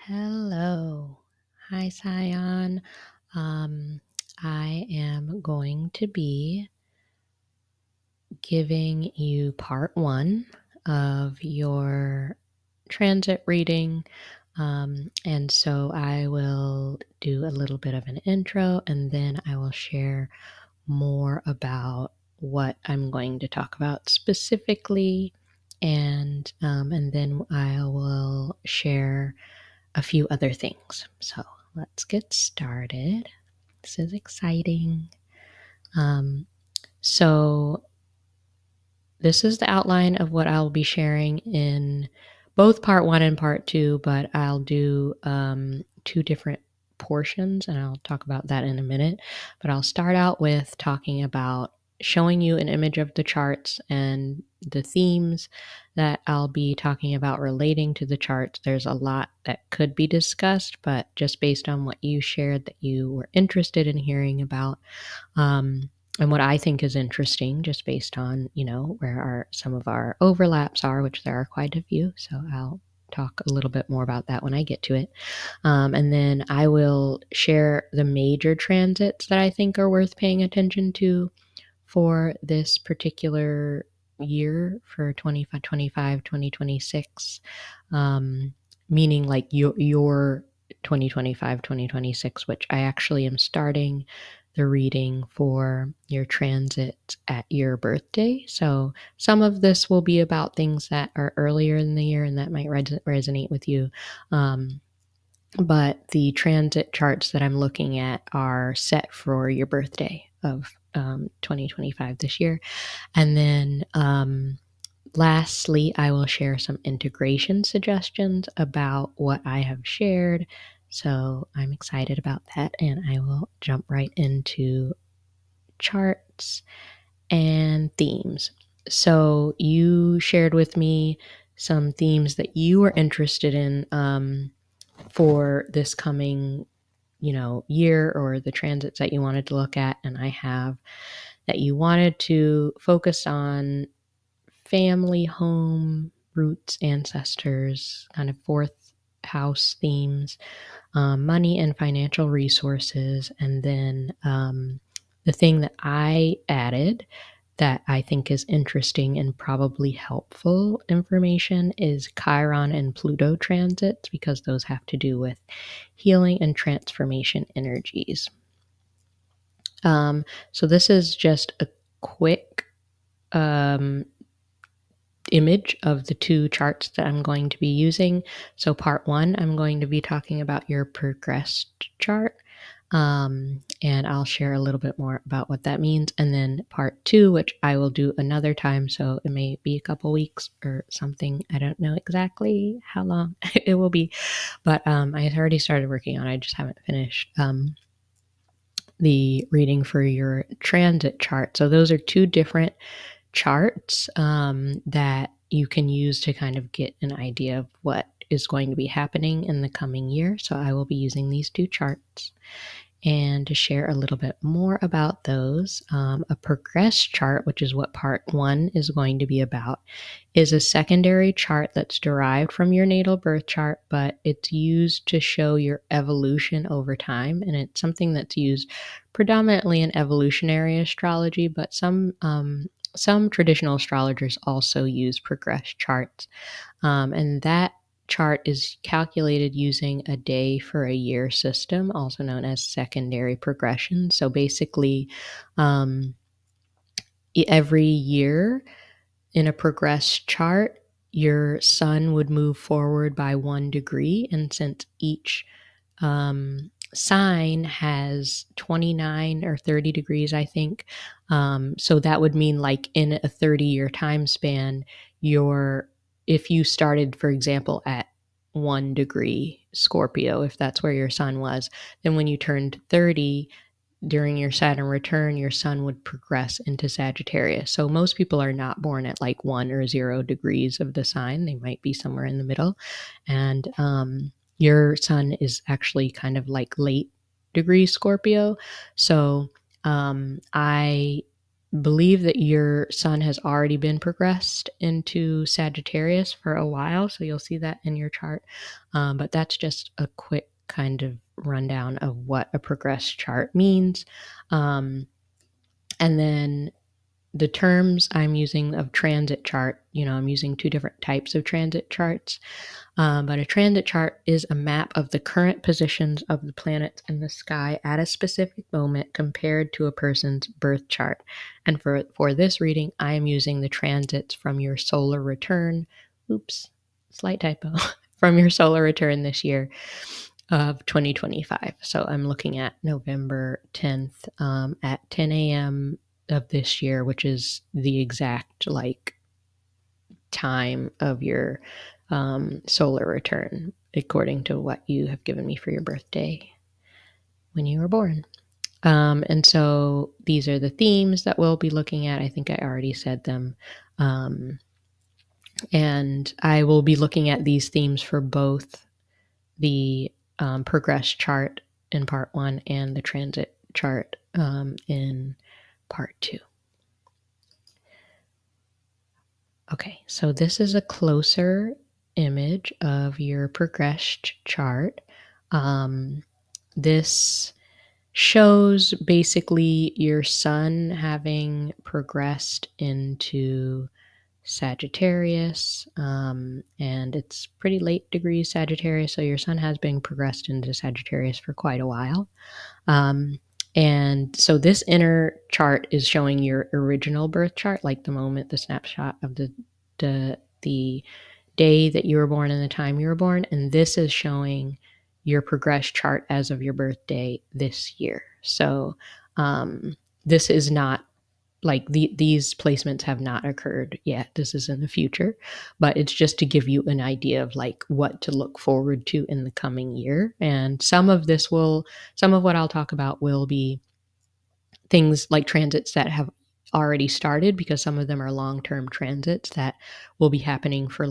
Hello. Hi, Scion. I am going to be giving you part one of your transit reading. And so I will do a little bit of an intro and then I will share more about what I'm going to talk about specifically. And then I will share a few other things. So let's get started. This is exciting. Um, so this is the outline of what I'll be sharing in both part one and part two, but I'll do two different portions and I'll talk about that in a minute. But I'll start out with talking about showing you an image of the charts and the themes that I'll be talking about relating to the charts. There's a lot that could be discussed, but just based on what you shared that you were interested in hearing about, um, and what I think is interesting, just based on, where some of our overlaps are, which there are quite a few. So I'll talk a little bit more about that when I get to it. And then I will share the major transits that I think are worth paying attention to for this particular year, for 2025, 2026, meaning like your 2025, 2026, which I actually am starting the reading for your transit at your birthday. So some of this will be about things that are earlier in the year and that might resonate with you. But the transit charts that I'm looking at are set for your birthday of 2025 this year. And then lastly, I will share some integration suggestions about what I have shared. So I'm excited about that, and I will jump right into charts and themes. So you shared with me some themes that you were interested in for this coming, year, or the transits that you wanted to look at, and I have that you wanted to focus on family, home, roots, ancestors, kind of fourth house themes, money and financial resources. And then the thing that I added that I think is interesting and probably helpful information is Chiron and Pluto transits, because those have to do with healing and transformation energies. So this is just a quick image of the two charts that I'm going to be using. So part one, I'm going to be talking about your progressed chart. And I'll share a little bit more about what that means. And then part two, which I will do another time, so it may be a couple weeks or something. I don't know exactly how long it will be, but I already started working on it. I just haven't finished the reading for your transit chart. So those are two different charts that you can use to kind of get an idea of what is going to be happening in the coming year. So I will be using these two charts. And to share a little bit more about those, a progress chart, which is what part one is going to be about, is a secondary chart that's derived from your natal birth chart, but it's used to show your evolution over time. And it's something that's used predominantly in evolutionary astrology, but some traditional astrologers also use progress charts. And that chart is calculated using a day for a year system, also known as secondary progression. So basically, every year in a progress chart, your sun would move forward by 1 degree. And since each sign has 29 or 30 degrees, I think, so that would mean, like, in a 30-year time span, if you started, for example, at 1 degree Scorpio, if that's where your sun was, then when you turned 30, during your Saturn return, your sun would progress into Sagittarius. So most people are not born at like 1 or 0 degrees of the sign. They might be somewhere in the middle. And your sun is actually kind of like late degree Scorpio. So I believe that your sun has already been progressed into Sagittarius for a while, so you'll see that in your chart. But that's just a quick kind of rundown of what a progressed chart means. And then the terms I'm using of transit chart, I'm using two different types of transit charts. But a transit chart is a map of the current positions of the planets in the sky at a specific moment compared to a person's birth chart. And for this reading, I am using the transits from your solar return. Oops, slight typo. From your solar return this year of 2025. So I'm looking at November 10th at 10 a.m. of this year, which is the exact time of your solar return, according to what you have given me for your birthday when you were born. And so these are the themes that we'll be looking at. I think I already said them. And I will be looking at these themes for both the progress chart in part 1 and the transit chart in part 2. Okay, so this is a closer image of your progressed chart. This shows basically your sun having progressed into Sagittarius, and it's pretty late degrees Sagittarius, so your sun has been progressed into Sagittarius for quite a while. And so this inner chart is showing your original birth chart, like the snapshot of the day that you were born and the time you were born. And this is showing your progressed chart as of your birthday this year. So this is not these placements have not occurred yet. This is in the future, but it's just to give you an idea of what to look forward to in the coming year. And some of what I'll talk about will be things like transits that have already started, because some of them are long-term transits that will be happening for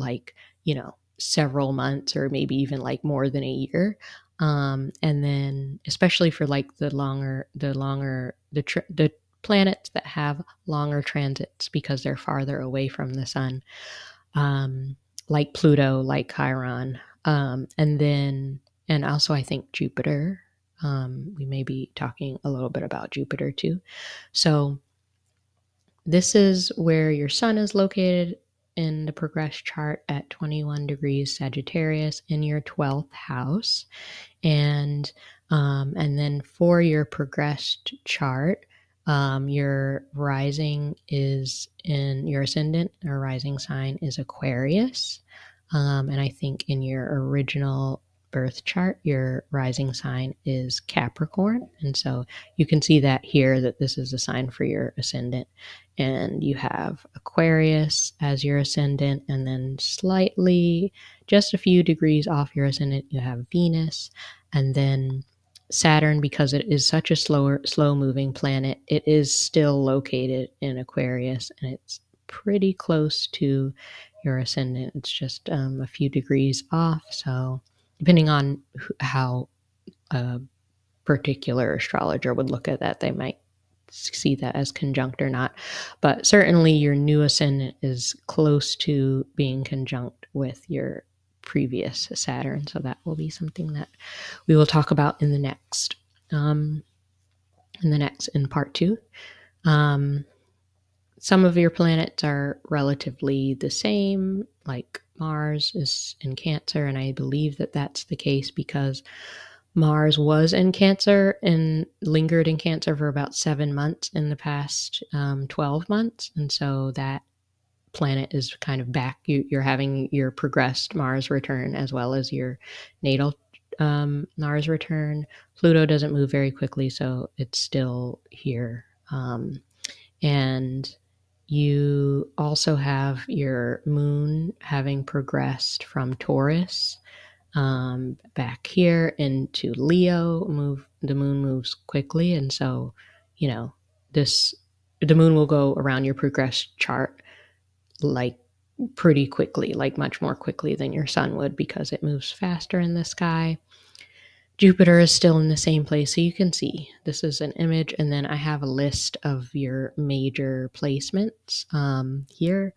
several months or maybe even more than a year. And then especially for the planets that have longer transits because they're farther away from the sun, like Pluto, like Chiron, and also I think Jupiter. We may be talking a little bit about Jupiter too. So this is where your sun is located in the progress chart at 21 degrees Sagittarius in your 12th house. And then for your progressed chart, your rising is in your ascendant or rising sign is Aquarius. And I think in your original birth chart, your rising sign is Capricorn. And so you can see that here, that this is a sign for your ascendant. And you have Aquarius as your ascendant, and then slightly, just a few degrees off your ascendant, you have Venus. And then Saturn, because it is such a slow moving planet, it is still located in Aquarius, and it's pretty close to your ascendant. It's just a few degrees off. So depending on how a particular astrologer would look at that, they might see that as conjunct or not. But certainly your new ascendant is close to being conjunct with your previous Saturn. So that will be something that we will talk about in part 2. Some of your planets are relatively the same, like Mars is in Cancer, and I believe that that's the case because Mars was in Cancer and lingered in Cancer for about 7 months in the past 12 months. And so that planet is kind of back. You're having your progressed Mars return as well as your natal Mars return. Pluto doesn't move very quickly, so it's still here. And you also have your moon having progressed from Taurus back here into Leo. The moon moves quickly, and so the moon will go around your progressed chart pretty quickly, much more quickly than your sun would, because it moves faster in the sky. Jupiter is still in the same place. So you can see this is an image, and then I have a list of your major placements here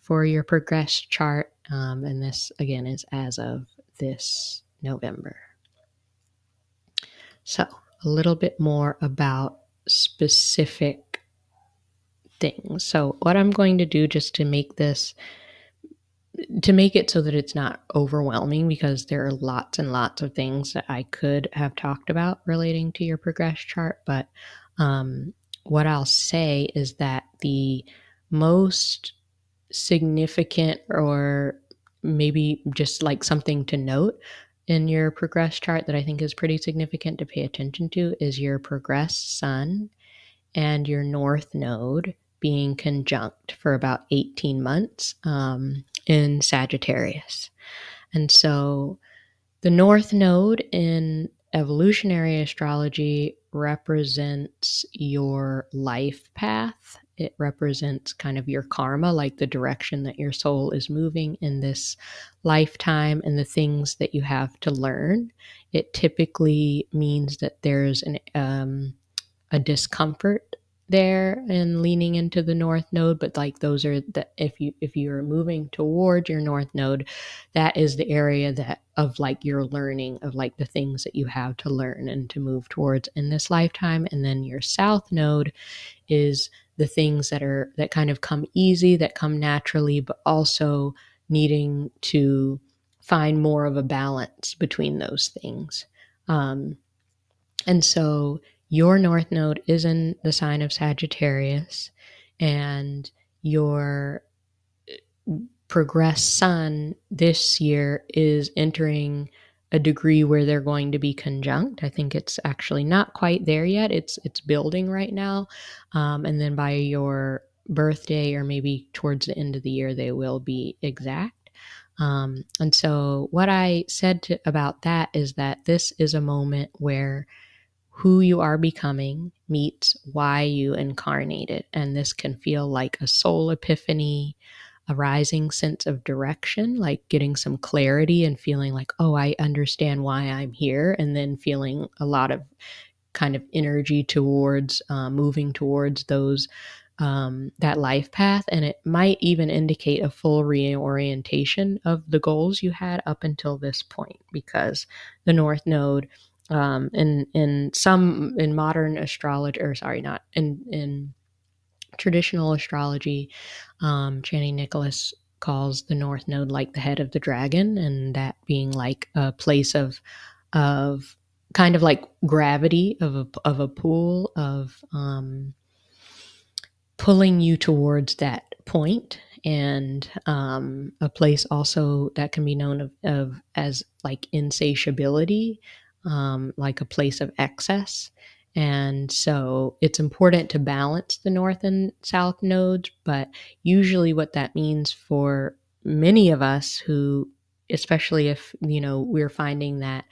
for your progressed chart. And this again is as of this November. So a little bit more about specific things. So what I'm going to do just to make this to make it so that it's not overwhelming, because there are lots and lots of things that I could have talked about relating to your progress chart. But what I'll say is that the most significant, or maybe just like something to note in your progress chart that I think is pretty significant to pay attention to, is your progress sun and your north node being conjunct for about 18 months in Sagittarius. And so the north node in evolutionary astrology represents your life path. It represents kind of your karma, like the direction that your soul is moving in this lifetime and the things that you have to learn. It typically means that there's a discomfort there and leaning into the north node, but like those are the, if you're moving towards your north node, that is the area that of like your learning of like the things that you have to learn and to move towards in this lifetime. And then your south node is the things that kind of come easy, that come naturally, but also needing to find more of a balance between those things. And so your north node is in the sign of Sagittarius, and your progressed sun this year is entering a degree where they're going to be conjunct. I think it's actually not quite there yet. It's building right now. And then by your birthday, or maybe towards the end of the year, they will be exact. And so what I said about that is that this is a moment where who you are becoming meets why you incarnated. And this can feel like a soul epiphany, a rising sense of direction, like getting some clarity and feeling like, oh, I understand why I'm here. And then feeling a lot of kind of energy towards moving towards those that life path. And it might even indicate a full reorientation of the goals you had up until this point, because the north node in modern astrology, or sorry, not in traditional astrology, Channing Nicholas calls the north node like the head of the dragon, and that being like a place of kind of like gravity of a pool of pulling you towards that point, and a place also that can be known of as like insatiability, like a place of excess. And so it's important to balance the north and south nodes, but usually what that means for many of us who, especially if, we're finding that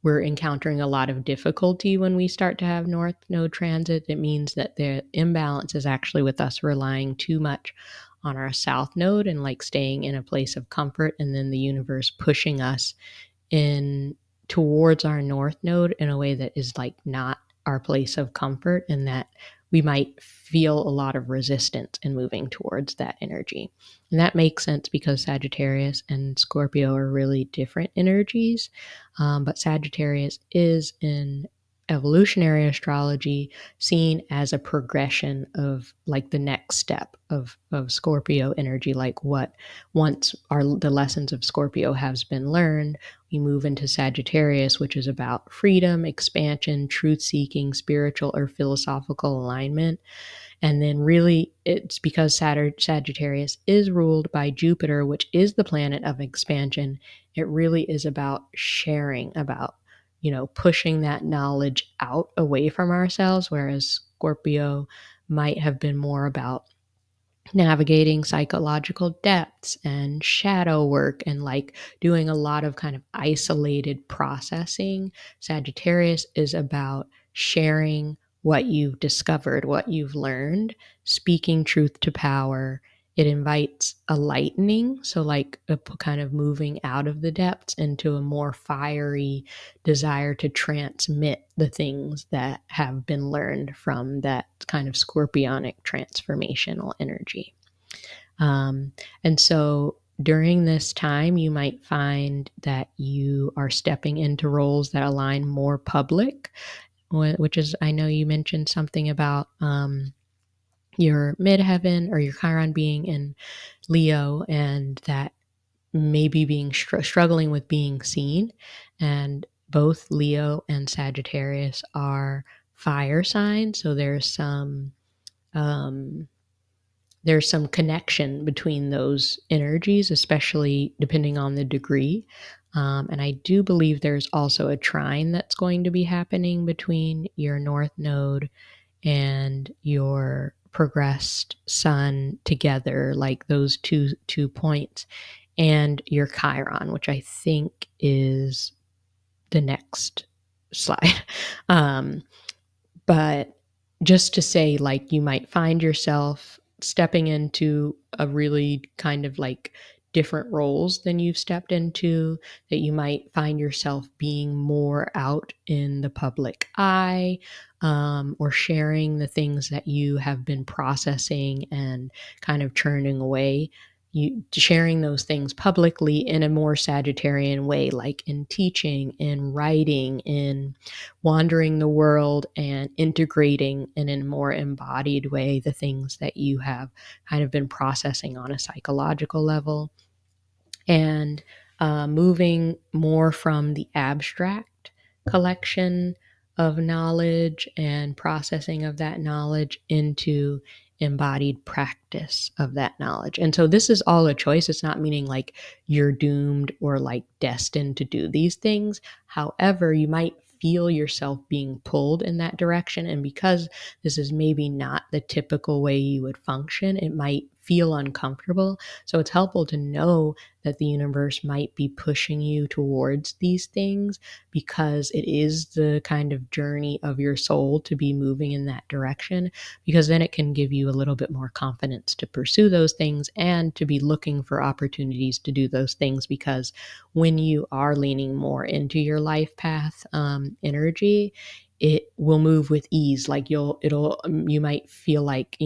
we're encountering a lot of difficulty when we start to have north node transit, it means that the imbalance is actually with us relying too much on our south node and like staying in a place of comfort, and then the universe pushing us in towards our north node in a way that is like not our place of comfort, and that we might feel a lot of resistance in moving towards that energy. And that makes sense because Sagittarius and Scorpio are really different energies. But Sagittarius is in evolutionary astrology seen as a progression of like the next step of Scorpio energy, like what once the lessons of Scorpio has been learned, we move into Sagittarius, which is about freedom, expansion, truth seeking, spiritual or philosophical alignment. And then really it's because Sagittarius is ruled by Jupiter, which is the planet of expansion. It really is about sharing, about, pushing that knowledge out away from ourselves, whereas Scorpio might have been more about navigating psychological depths and shadow work and like doing a lot of kind of isolated processing. Sagittarius is about sharing what you've discovered, what you've learned, speaking truth to power, It invites a lightening, so like a kind of moving out of the depths into a more fiery desire to transmit the things that have been learned from that kind of scorpionic transformational energy. Um, and so during this time, you might find that you are stepping into roles that align more public, which is, I know you mentioned something about your midheaven or your Chiron being in Leo, and that maybe being struggling with being seen. And both Leo and Sagittarius are fire signs, so um, there's some connection between those energies, especially depending on the degree. And I do believe there's also a trine that's going to be happening between your North Node and your progressed Sun together, like those two points, and your Chiron, which I think is the next slide. Um, but just to say, like, you might find yourself stepping into a really kind of like different roles than you've stepped into, that you might find yourself being more out in the public eye, or sharing the things that you have been processing and kind of churning away. You sharing those things publicly in a more Sagittarian way, like in teaching, in writing, in wandering the world, and integrating in a more embodied way the things that you have kind of been processing on a psychological level, and moving more from the abstract collection of knowledge and processing of that knowledge into embodied practice of that knowledge. And so this is all a choice. It's not meaning like you're doomed or like destined to do these things. However, you might feel yourself being pulled in that direction. And because this is maybe not the typical way you would function, it might feel uncomfortable. So it's helpful to know that the universe might be pushing you towards these things, because it is the kind of journey of your soul to be moving in that direction, because then it can give you a little bit more confidence to pursue those things and to be looking for opportunities to do those things. Because when you are leaning more into your life path energy, it will move with ease. Like you might feel like,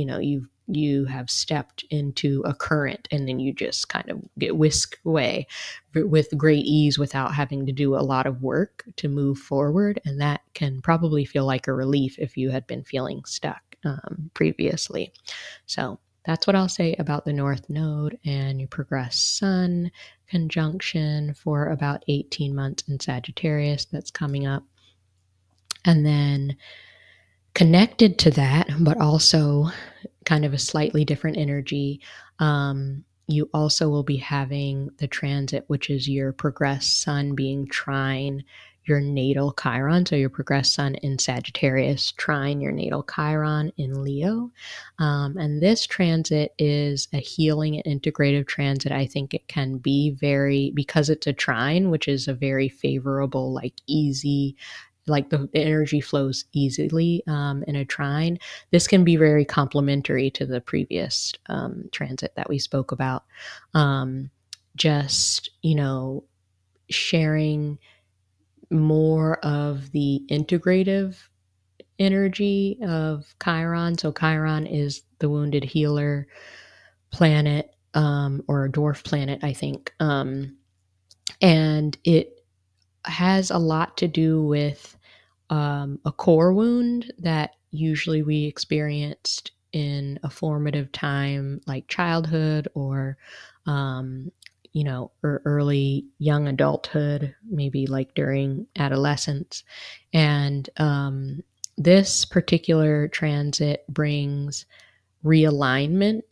you have stepped into a current, and then you just kind of get whisked away with great ease without having to do a lot of work to move forward. And that can probably feel like a relief if you had been feeling stuck previously. So that's what I'll say about the North Node and your progressed Sun conjunction for about 18 months in Sagittarius that's coming up. And then connected to that, but also kind of a slightly different energy, you also will be having the transit, which is your progressed Sun being trine your natal Chiron. So your progressed Sun in Sagittarius trine your natal Chiron in Leo. And this transit is a healing and integrative transit. I think it can be very, because it's a trine, which is a very favorable, like easy, like the energy flows easily in a trine. This can be very complementary to the previous transit that we spoke about. Just, sharing more of the integrative energy of Chiron. So Chiron is the wounded healer planet, or a dwarf planet, I think. And it has a lot to do with a core wound that usually we experienced in a formative time like childhood, or or early young adulthood, maybe like during adolescence. And this particular transit brings realignment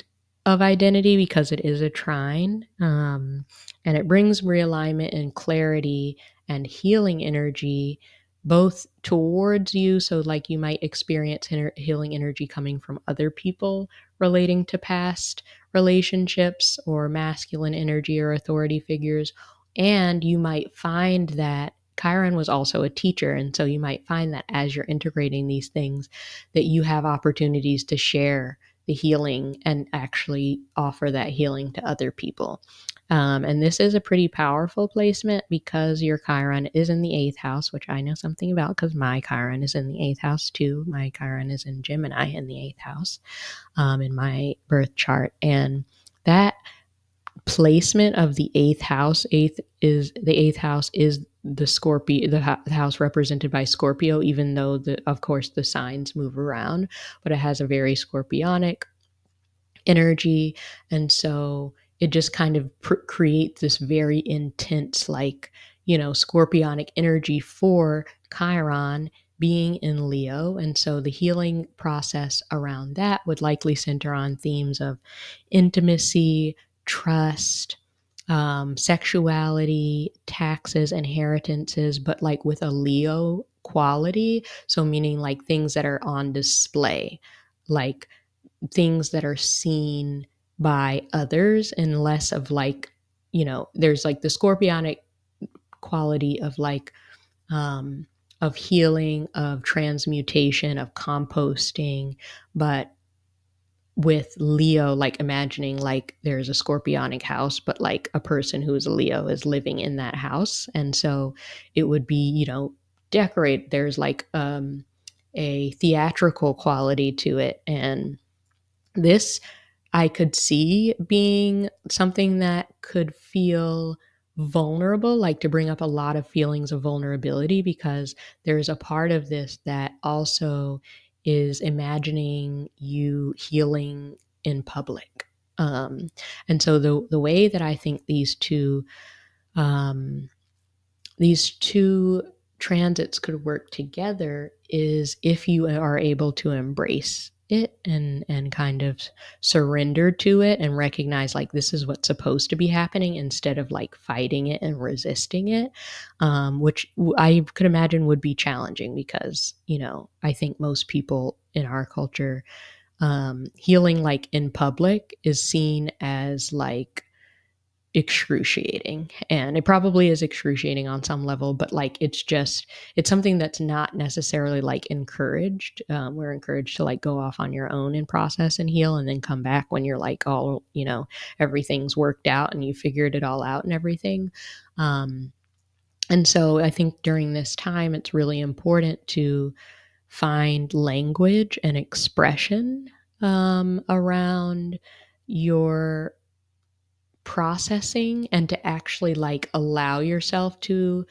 of identity, because it is a trine, and it brings realignment and clarity and healing energy both towards you. So like you might experience healing energy coming from other people relating to past relationships or masculine energy or authority figures. And you might find that Chiron was also a teacher, and so you might find that as you're integrating these things, that you have opportunities to share the healing and actually offer that healing to other people. And this is a pretty powerful placement because your Chiron is in the eighth house, which I know something about because my Chiron is in the eighth house too. My Chiron is in Gemini in the eighth house, in my birth chart. And that placement of the eighth house, the eighth house is the Scorpio, the house represented by Scorpio, even though of course the signs move around, but it has a very scorpionic energy. And so it just kind of creates this very intense, like, scorpionic energy for Chiron being in Leo. And so the healing process around that would likely center on themes of intimacy, trust, sexuality, taxes, inheritances, but like with a Leo quality. So, meaning like things that are on display, like things that are seen by others, and less of like, there's like the scorpionic quality of like, of healing, of transmutation, of composting. But with Leo, like imagining like there's a scorpionic house, but like a person who is a Leo is living in that house. And so it would be, decorate. There's like a theatrical quality to it. And this I could see being something that could feel vulnerable, like to bring up a lot of feelings of vulnerability, because there's a part of this that also is imagining you healing in public. And so the way that I think um, these two transits could work together is if you are able to embrace it and kind of surrender to it and recognize like this is what's supposed to be happening instead of like fighting it and resisting it, which I could imagine would be challenging because I think most people in our culture, healing like in public is seen as like excruciating, and it probably is excruciating on some level, but like it's something that's not necessarily like encouraged. We're encouraged to like go off on your own and process and heal and then come back when you're like all everything's worked out and you figured it all out and everything. And so I think during this time it's really important to find language and expression around your processing, and to actually like allow yourself to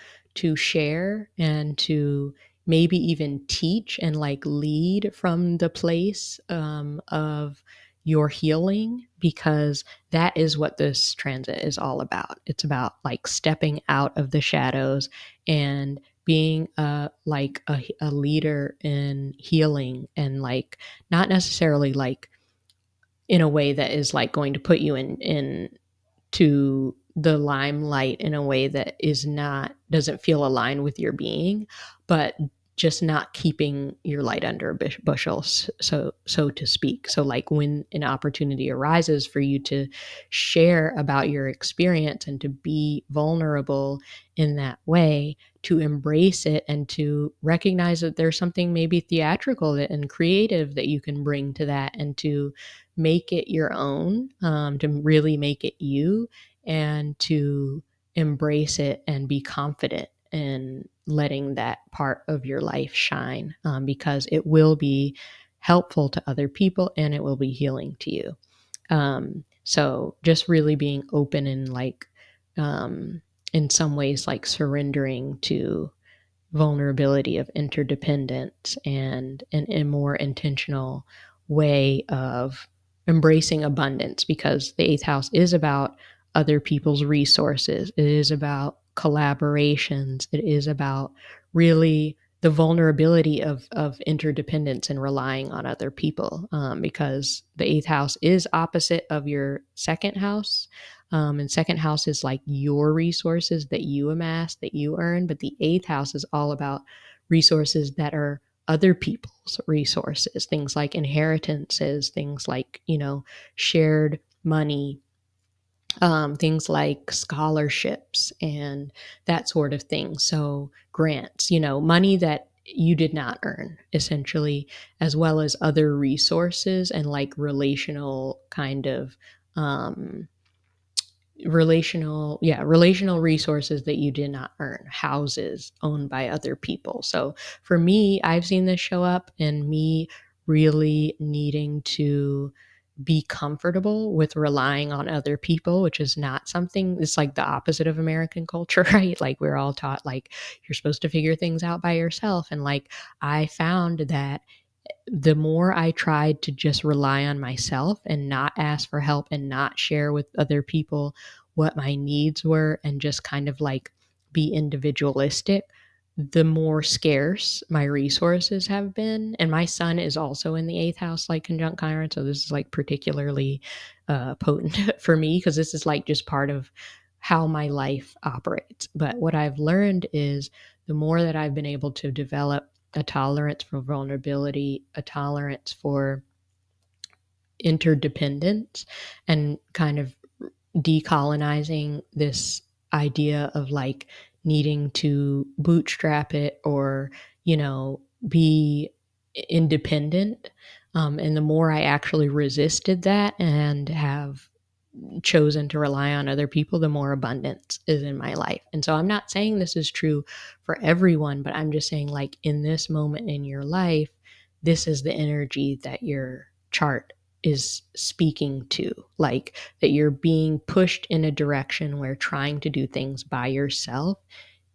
share and to maybe even teach and like lead from the place of your healing, because that is what this transit is all about. It's about like stepping out of the shadows and being a leader in healing, and like not necessarily like in a way that is like going to put you in to the limelight in a way that doesn't feel aligned with your being, but just not keeping your light under a bushel, so to speak. So like when an opportunity arises for you to share about your experience and to be vulnerable in that way, to embrace it and to recognize that there's something maybe theatrical and creative that you can bring to that, and to make it your own, to really make it you, and to embrace it and be confident in letting that part of your life shine, because it will be helpful to other people and it will be healing to you. So just really being open and like, in some ways, like surrendering to vulnerability of interdependence and a more intentional way of embracing abundance, because the eighth house is about other people's resources. It is about collaborations. It is about really the vulnerability of interdependence and relying on other people, because the eighth house is opposite of your second house. And second house is like your resources that you amass, that you earn. But the eighth house is all about resources that are other people's resources, things like inheritances, things like, shared money, things like scholarships and that sort of thing. So grants, money that you did not earn, essentially, as well as other resources and like relational kind of um relational resources that you did not earn, houses owned by other people. So for me, I've seen this show up in me really needing to be comfortable with relying on other people, which is not something, it's like the opposite of American culture, right? Like we're all taught like you're supposed to figure things out by yourself. And like I found that the more I tried to just rely on myself and not ask for help and not share with other people what my needs were and just kind of like be individualistic, the more scarce my resources have been. And my son is also in the eighth house, like conjunct Chiron. So this is like particularly potent for me because this is like just part of how my life operates. But what I've learned is the more that I've been able to develop a tolerance for vulnerability, a tolerance for interdependence, and kind of decolonizing this idea of like needing to bootstrap it or, be independent. And the more I actually resisted that and have chosen to rely on other people, the more abundance is in my life. And so I'm not saying this is true for everyone, but I'm just saying, like, in this moment in your life, this is the energy that your chart is speaking to. Like, that you're being pushed in a direction where trying to do things by yourself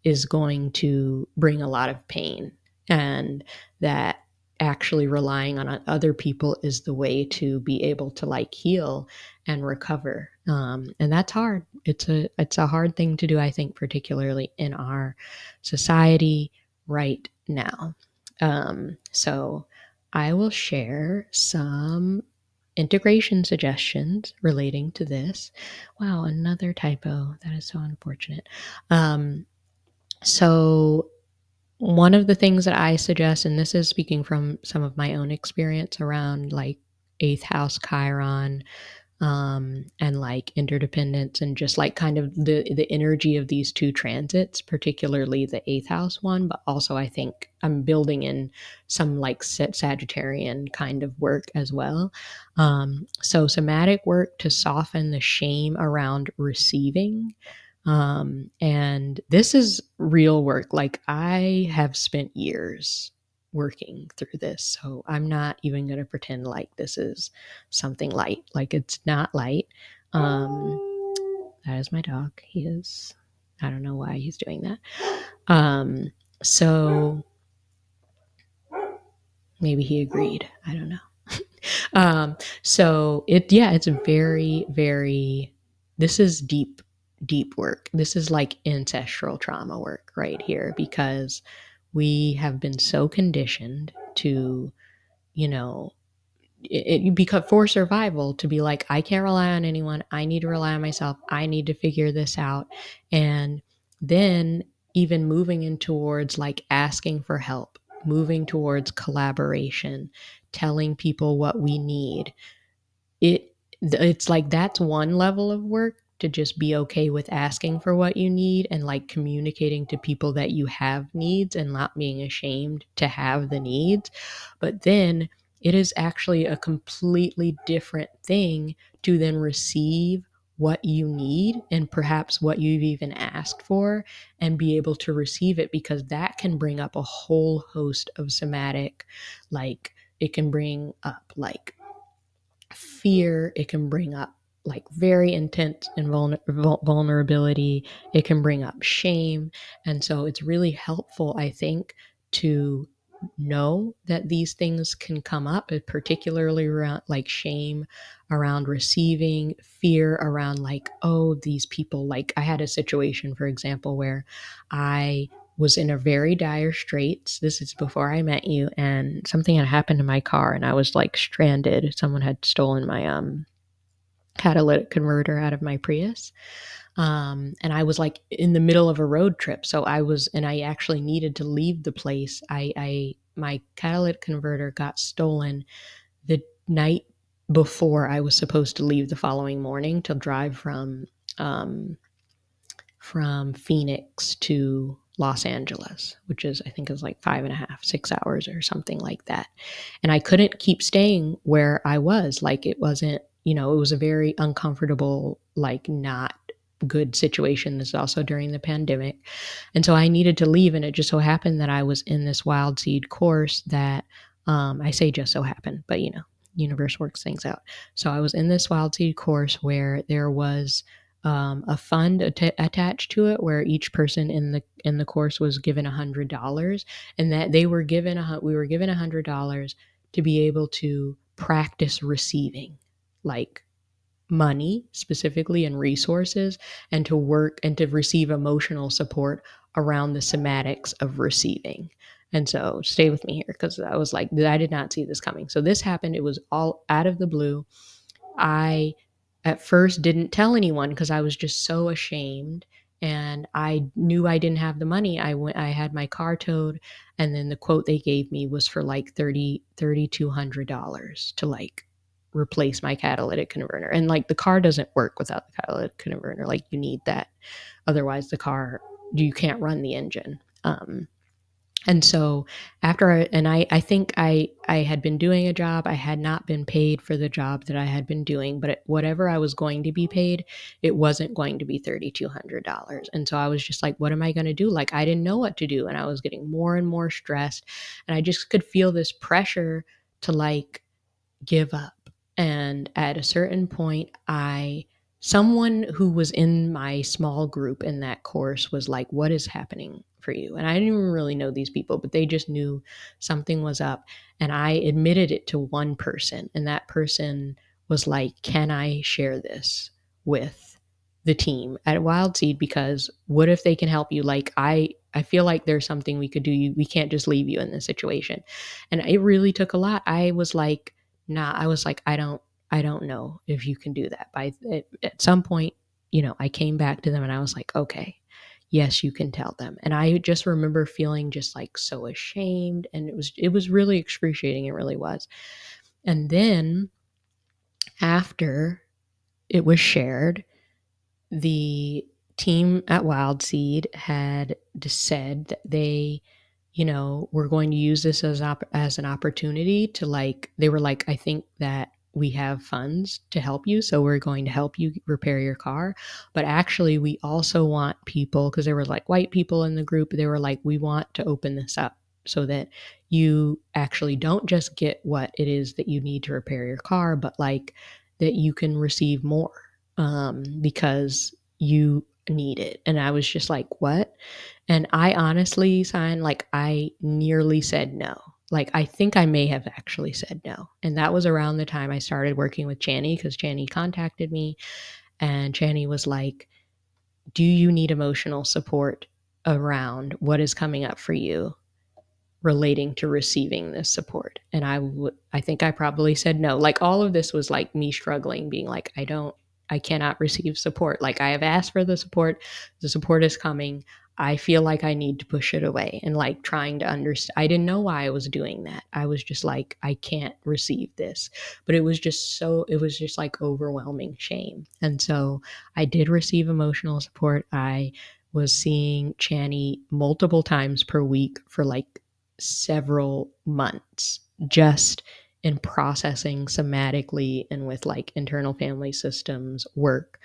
is going to bring a lot of pain, and that actually relying on other people is the way to be able to like heal and recover. And that's hard. It's a hard thing to do, I think, particularly in our society right now. So I will share some integration suggestions relating to this. Wow, another typo. That is so unfortunate. So one of the things that I suggest, and this is speaking from some of my own experience around like eighth house Chiron, and like interdependence and just like kind of the energy of these two transits, particularly the eighth house one, but also I think I'm building in some like Sagittarian kind of work as well. So somatic work to soften the shame around receiving. And this is real work. Like I have spent years working through this. So I'm not even going to pretend like this is something light. Like it's not light. Um, that is my dog. I don't know why he's doing that. So maybe he agreed. I don't know. It's very, very, this is deep, deep work. This is like ancestral trauma work right here because we have been so conditioned to, you know, because for survival to be like, I can't rely on anyone. I need to rely on myself. I need to figure this out. And then even moving in towards like asking for help, moving towards collaboration, telling people what we need. It's like that's one level of work, to just be okay with asking for what you need and like communicating to people that you have needs and not being ashamed to have the needs. But then it is actually a completely different thing to then receive what you need and perhaps what you've even asked for, and be able to receive it, because that can bring up a whole host of somatic, like it can bring up like fear, it can bring up like very intense and vulnerability, it can bring up shame. And so it's really helpful, I think, to know that these things can come up, particularly around like shame around receiving, fear around like, oh, these people, like I had a situation, for example, where I was in a very dire straits. This is before I met you, and something had happened to my car, and I was like stranded. Someone had stolen my catalytic converter out of my Prius, and I was like in the middle of a road trip. So I actually needed to leave the place. My catalytic converter got stolen the night before I was supposed to leave the following morning to drive from Phoenix to Los Angeles, which is, I think is like 5.5, 6 hours or something like that. And I couldn't keep staying where I was. Like it wasn't, it was a very uncomfortable, like not good situation. This is also during the pandemic. And so I needed to leave. And it just so happened that I was in this wild seed course that I say just so happened, but universe works things out. So I was in this wild seed course where there was a fund attached to it, where each person in the course was given $100, and that we were given $100 to be able to practice receiving, like money specifically and resources, and to work and to receive emotional support around the somatics of receiving. And so stay with me here, because I was like, I did not see this coming. So this happened. It was all out of the blue. I at first didn't tell anyone because I was just so ashamed, and I knew I didn't have the money. I had my car towed, and then the quote they gave me was for like $3,200 to like replace my catalytic converter. And like the car doesn't work without the catalytic converter. Like you need that. Otherwise the car, you can't run the engine. And so I think I had been doing a job. I had not been paid for the job that I had been doing, but whatever I was going to be paid, it wasn't going to be $3,200. And so I was just like, what am I going to do? Like, I didn't know what to do. And I was getting more and more stressed. And I just could feel this pressure to like give up. And at a certain point, someone who was in my small group in that course was like, what is happening for you? And I didn't even really know these people, but they just knew something was up. And I admitted it to one person, and that person was like, can I share this with the team at Wild Seed? Because what if they can help you? Like, I feel like there's something we could do. We can't just leave you in this situation. And it really took a lot. I was like, nah, I was like, I don't know if you can do that. At some point, I came back to them and I was like, okay, yes, you can tell them. And I just remember feeling just like so ashamed, and it was really excruciating. It really was. And then after it was shared, the team at Wild Seed had just said that they, were going to use this as an opportunity to like, they were like, I think that we have funds to help you, so we're going to help you repair your car. But actually, we also want people, because there were like white people in the group, they were like, we want to open this up so that you actually don't just get what it is that you need to repair your car, but like that you can receive more, because you need it. And I was just like, what? And I honestly, signed, like, I nearly said no. Like, I think I may have actually said no. And that was around the time I started working with Channy, because Channy contacted me, and Channy was like, do you need emotional support around what is coming up for you relating to receiving this support? And I think I probably said no. Like, all of this was like me struggling, being like, I cannot receive support. Like, I have asked for the support is coming. I feel like I need to push it away, and like trying to understand. I didn't know why I was doing that. I was just like, I can't receive this. But it was just like overwhelming shame. And so I did receive emotional support. I was seeing Channy multiple times per week for like several months, just in processing somatically and with like internal family systems work,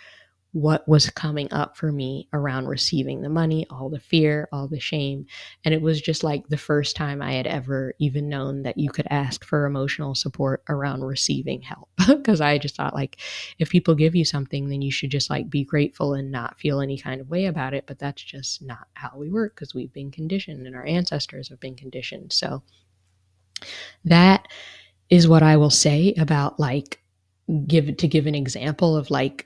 what was coming up for me around receiving the money, all the fear, all the shame. And it was just like the first time I had ever even known that you could ask for emotional support around receiving help. Because I just thought, like, if people give you something, then you should just like be grateful and not feel any kind of way about it. But that's just not how we work, because we've been conditioned and our ancestors have been conditioned. So that is what I will say about like, give an example of like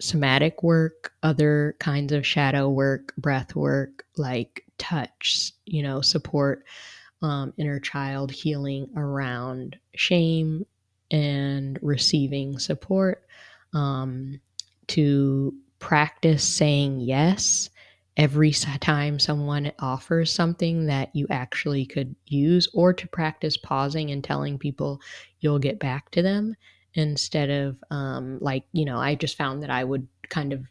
somatic work, other kinds of shadow work, breath work, like touch, support, inner child healing around shame and receiving support, to practice saying yes every time someone offers something that you actually could use, or to practice pausing and telling people you'll get back to them, instead of I just found that I would kind of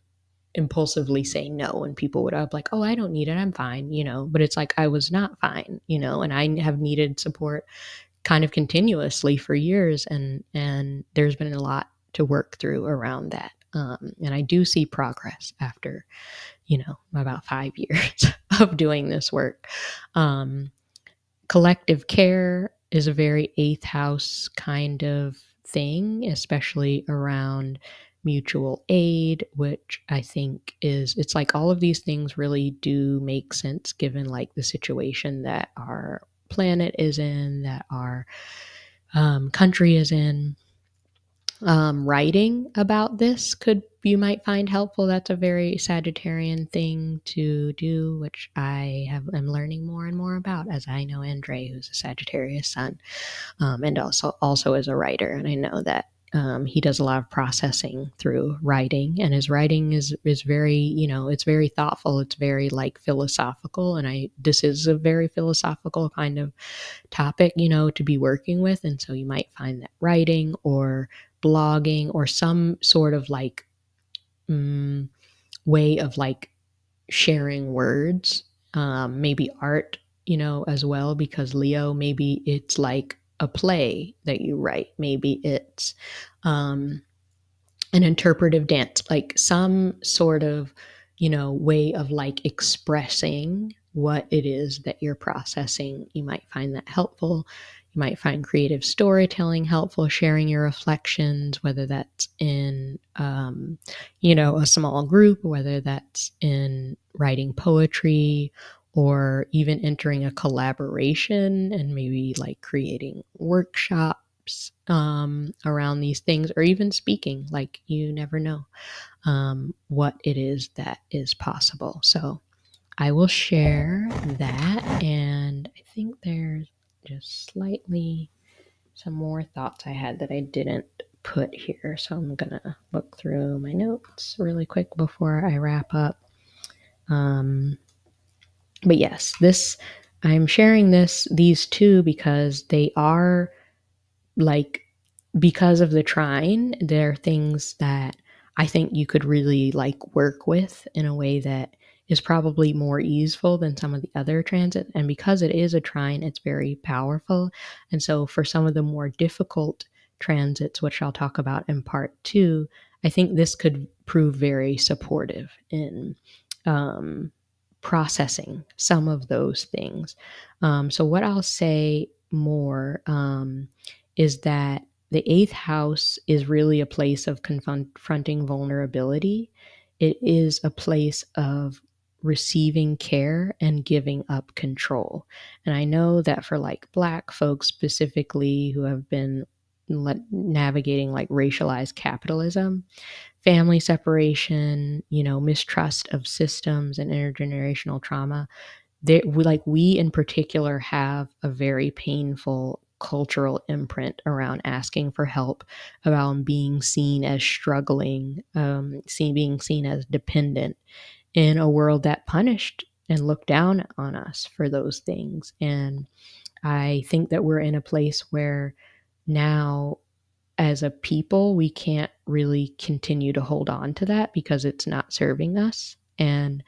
impulsively say no, and people would up like, oh, I don't need it, I'm fine, but it's like I was not fine, and I have needed support kind of continuously for years, and there's been a lot to work through around that. And I do see progress after about 5 years of doing this work. um, Collective care is a very eighth house kind of thing, especially around mutual aid, which I think it's like all of these things really do make sense given like the situation that our planet is in, that our country is in. Writing about this you might find helpful. That's a very Sagittarian thing to do, which I'm learning more and more about as I know Andre, who's a Sagittarius sun, and also is a writer, and I know that he does a lot of processing through writing, and his writing is very, it's very thoughtful. It's very like philosophical, and this is a very philosophical kind of topic, to be working with. And so you might find that writing or blogging or some sort of like way of like sharing words, maybe art, as well, because Leo, maybe it's like a play that you write, maybe it's an interpretive dance, like some sort of, way of like expressing what it is that you're processing. You might find that helpful. You might find creative storytelling helpful, sharing your reflections, whether that's in, a small group, whether that's in writing poetry, or even entering a collaboration and maybe like creating workshops around these things, or even speaking. Like, you never know what it is that is possible. So I will share that. And I think there's just slightly some more thoughts I had that I didn't put here. So I'm going to look through my notes really quick before I wrap up. But yes, I'm sharing these two because they are like, because of the trine, there are things that I think you could really like work with in a way that is probably more easeful than some of the other transits. And because it is a trine, it's very powerful. And so for some of the more difficult transits, which I'll talk about in part 2, I think this could prove very supportive in um, processing some of those things. So what I'll say more is that the eighth house is really a place of confronting vulnerability. It is a place of receiving care and giving up control. And I know that for like Black folks specifically who have been navigating like racialized capitalism, family separation, mistrust of systems and intergenerational trauma, we in particular have a very painful cultural imprint around asking for help, about being seen as struggling, being seen as dependent in a world that punished and looked down on us for those things. And I think that we're in a place where now, as a people, we can't really continue to hold on to that because it's not serving us. And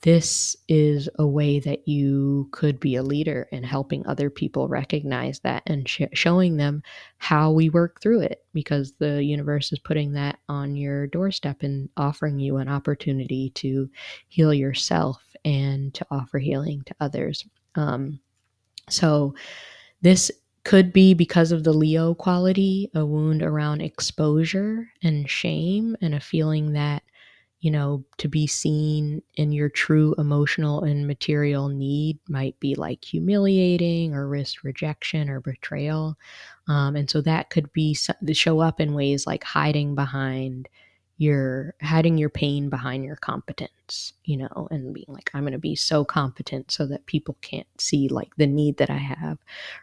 this is a way that you could be a leader in helping other people recognize that and showing them how we work through it, because the universe is putting that on your doorstep and offering you an opportunity to heal yourself and to offer healing to others. So this could be, because of the Leo quality, a wound around exposure and shame, and a feeling that, to be seen in your true emotional and material need might be like humiliating or risk rejection or betrayal. And so that could show up in ways like hiding your pain behind your competence, and being like, I'm going to be so competent so that people can't see like the need that I have,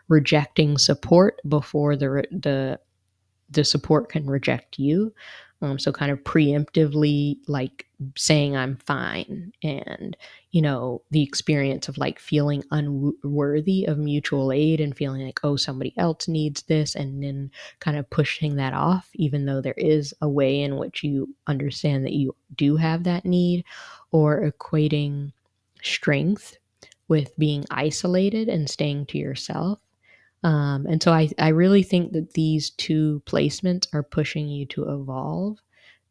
rejecting support before the support can reject you, So kind of preemptively like saying I'm fine, and the experience of like feeling unworthy of mutual aid and feeling like, oh, somebody else needs this, and then kind of pushing that off, even though there is a way in which you understand that you do have that need, or equating strength with being isolated and staying to yourself. And so I really think that these two placements are pushing you to evolve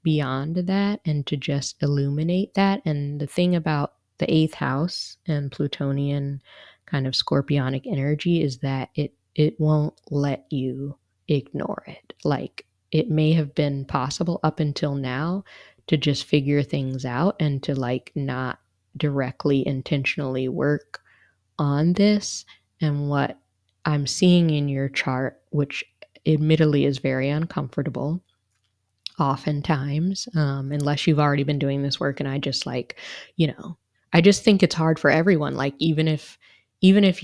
beyond that and to just illuminate that. And the thing about the eighth house and Plutonian kind of scorpionic energy is that it won't let you ignore it. Like, it may have been possible up until now to just figure things out and to like not directly intentionally work on this. And what I'm seeing in your chart, which admittedly is very uncomfortable oftentimes, unless you've already been doing this work, and I just like, I just think it's hard for everyone. Like, even if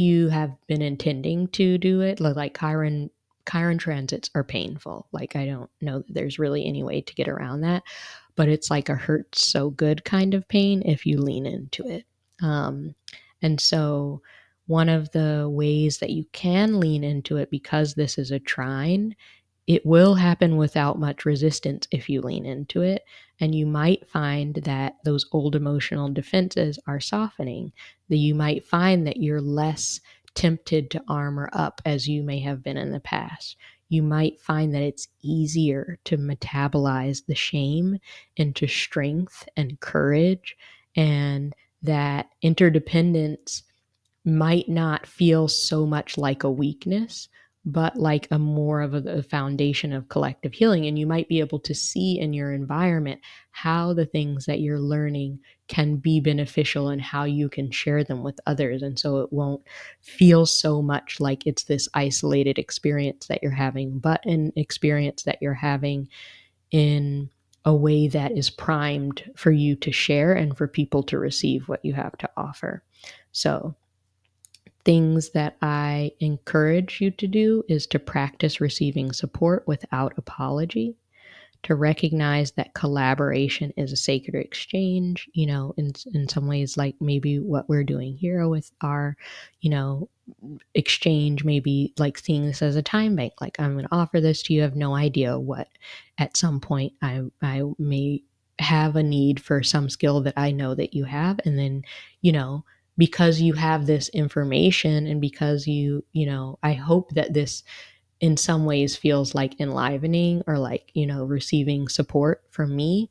you have been intending to do it, like Chiron transits are painful. Like, I don't know that there's really any way to get around that, but it's like a hurt so good kind of pain if you lean into it. And so one of the ways that you can lean into it, because this is a trine, it will happen without much resistance if you lean into it. And you might find that those old emotional defenses are softening, that you might find that you're less tempted to armor up as you may have been in the past. You might find that it's easier to metabolize the shame into strength and courage, and that interdependence might not feel so much like a weakness, but like a more of a foundation of collective healing. And you might be able to see in your environment how the things that you're learning can be beneficial and how you can share them with others. And so it won't feel so much like it's this isolated experience that you're having, but an experience that you're having in a way that is primed for you to share and for people to receive what you have to offer. So things that I encourage you to do is to practice receiving support without apology, to recognize that collaboration is a sacred exchange, in some ways, like maybe what we're doing here with our, you know, exchange, maybe like seeing this as a time bank. Like, I'm going to offer this to you, have no idea what at some point I may have a need for some skill that I know that you have. And then, because you have this information, and because I hope that this in some ways feels like enlivening, or like, receiving support from me,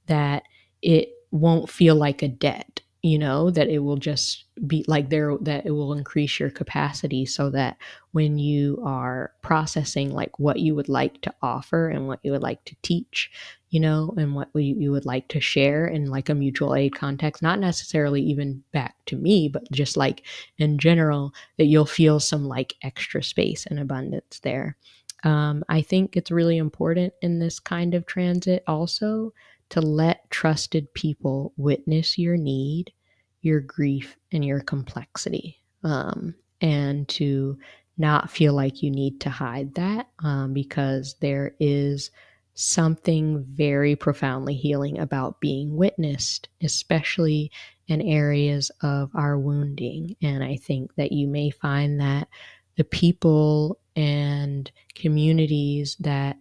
that it won't feel like a debt, that it will just be like that it will increase your capacity, so that when you are processing like what you would like to offer and what you would like to teach, and what you would like to share in like a mutual aid context, not necessarily even back to me, but just like in general, that you'll feel some like extra space and abundance there. I think it's really important in this kind of transit also to let trusted people witness your need, your grief, and your complexity, and to not feel like you need to hide that, because there is something very profoundly healing about being witnessed, especially in areas of our wounding. And I think that you may find that the people and communities that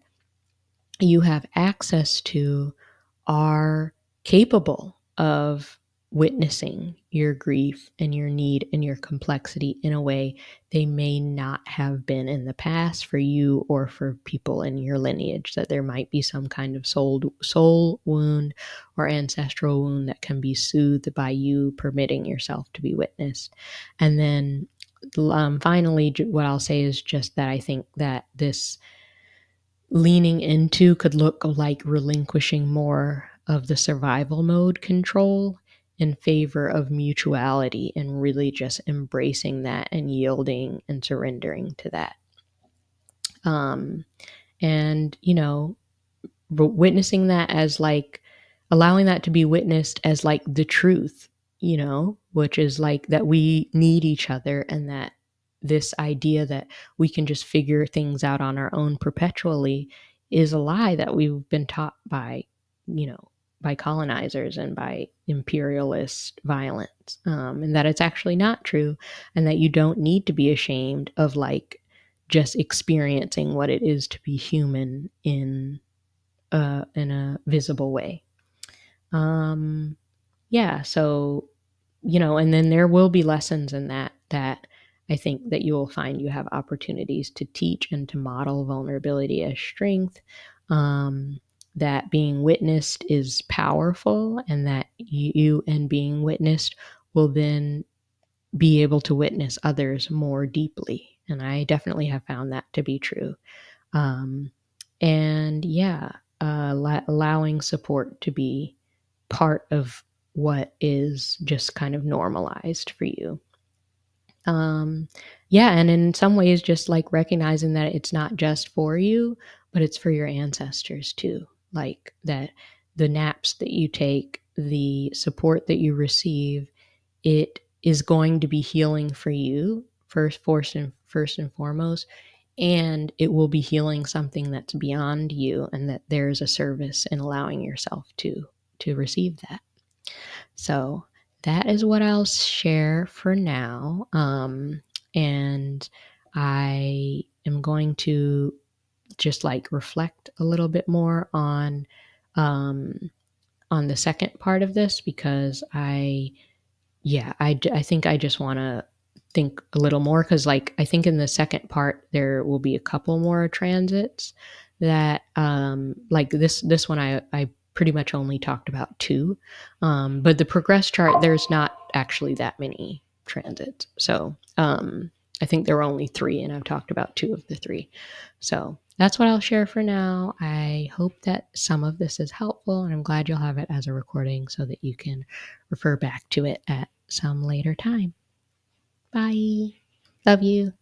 you have access to are capable of witnessing your grief and your need and your complexity in a way they may not have been in the past for you or for people in your lineage, that there might be some kind of soul wound or ancestral wound that can be soothed by you permitting yourself to be witnessed. And then finally, what I'll say is just that I think that this leaning into could look like relinquishing more of the survival mode control in favor of mutuality, and really just embracing that and yielding and surrendering to that. Um, and, witnessing that as like allowing that to be witnessed as like the truth, which is like that we need each other, and that this idea that we can just figure things out on our own perpetually is a lie that we've been taught by, by colonizers and by imperialist violence, and that it's actually not true, and that you don't need to be ashamed of like just experiencing what it is to be human in a visible way. Yeah, so and then there will be lessons in that I think that you will find you have opportunities to teach and to model vulnerability as strength. That being witnessed is powerful, and that you and being witnessed will then be able to witness others more deeply. And I definitely have found that to be true. Um, and yeah, allowing support to be part of what is just kind of normalized for you. Yeah, and in some ways, just like recognizing that it's not just for you, but it's for your ancestors too. Like that the naps that you take, the support that you receive, it is going to be healing for you first and foremost, and it will be healing something that's beyond you, and that there's a service in allowing yourself to receive that. So that is what I'll share for now. And I am going to just like reflect a little bit more on the second part of this, because I think I just want to think a little more, because like I think in the second part there will be a couple more transits that like this one I pretty much only talked about two, but the progress chart, there's not actually that many transits, so I think there were only three, and I've talked about two of the three. So that's what I'll share for now. I hope that some of this is helpful, and I'm glad you'll have it as a recording so that you can refer back to it at some later time. Bye. Love you.